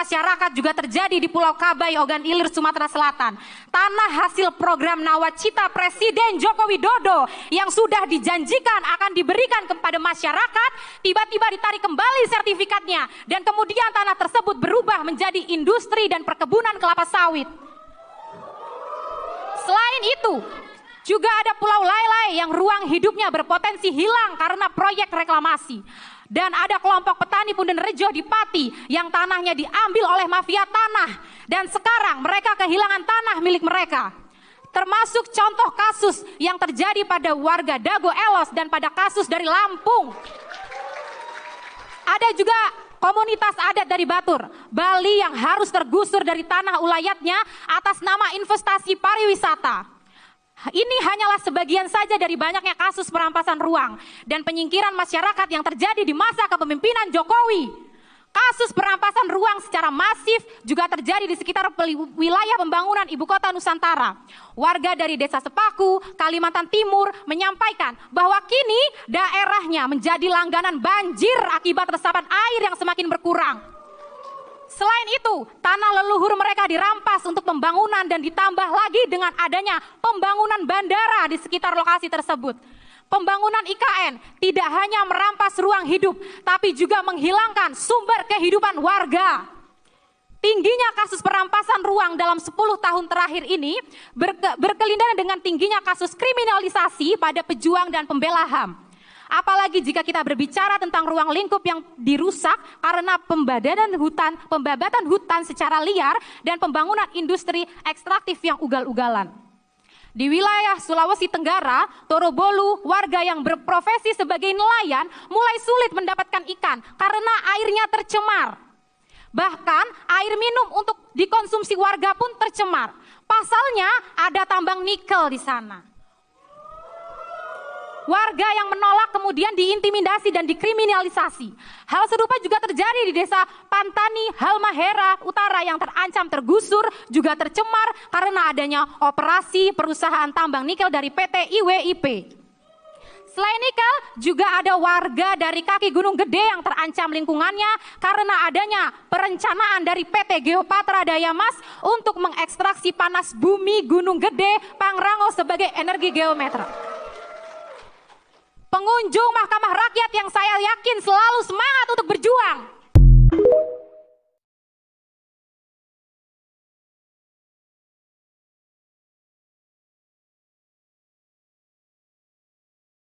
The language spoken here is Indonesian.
masyarakat juga terjadi di Pulau Kabai, Ogan Ilir, Sumatera Selatan. Tanah hasil program nawacita Presiden Joko Widodo yang sudah dijanjikan akan diberikan kepada masyarakat, tiba-tiba ditarik kembali sertifikatnya dan kemudian tanah tersebut berubah menjadi industri dan perkebunan kelapa sawit. Selain itu, juga ada Pulau Lailai yang ruang hidupnya berpotensi hilang karena proyek reklamasi. Dan ada kelompok petani Punden Rejo di Pati yang tanahnya diambil oleh mafia tanah. Dan sekarang mereka kehilangan tanah milik mereka. Termasuk contoh kasus yang terjadi pada warga Dago Elos dan pada kasus dari Lampung. Ada juga komunitas adat dari Batur, Bali yang harus tergusur dari tanah ulayatnya atas nama investasi pariwisata. Ini hanyalah sebagian saja dari banyaknya kasus perampasan ruang dan penyingkiran masyarakat yang terjadi di masa kepemimpinan Jokowi. Kasus perampasan ruang secara masif juga terjadi di sekitar wilayah pembangunan Ibu Kota Nusantara. Warga dari Desa Sepaku, Kalimantan Timur menyampaikan bahwa kini daerahnya menjadi langganan banjir akibat resapan air yang semakin berkurang. Selain itu, tanah leluhur mereka dirampas untuk pembangunan dan ditambah lagi dengan adanya pembangunan bandara di sekitar lokasi tersebut. Pembangunan IKN tidak hanya merampas ruang hidup, tapi juga menghilangkan sumber kehidupan warga. Tingginya kasus perampasan ruang dalam 10 tahun terakhir ini berkelindahan dengan tingginya kasus kriminalisasi pada pejuang dan pembela HAM. Apalagi jika kita berbicara tentang ruang lingkup yang dirusak karena pembabatan hutan secara liar dan pembangunan industri ekstraktif yang ugal-ugalan. Di wilayah Sulawesi Tenggara, Torobolu, warga yang berprofesi sebagai nelayan mulai sulit mendapatkan ikan karena airnya tercemar. Bahkan air minum untuk dikonsumsi warga pun tercemar. Pasalnya ada tambang nikel di sana. Warga yang menolak kemudian diintimidasi dan dikriminalisasi. Hal serupa juga terjadi di desa Pantani, Halmahera Utara yang terancam tergusur, juga tercemar karena adanya operasi perusahaan tambang nikel dari PT IWIP. Selain nikel, juga ada warga dari kaki Gunung Gede yang terancam lingkungannya karena adanya perencanaan dari PT Geopatra Dayamas untuk mengekstraksi panas bumi Gunung Gede, Pangrango sebagai energi geometra. Pengunjung Mahkamah Rakyat yang saya yakin selalu semangat untuk berjuang,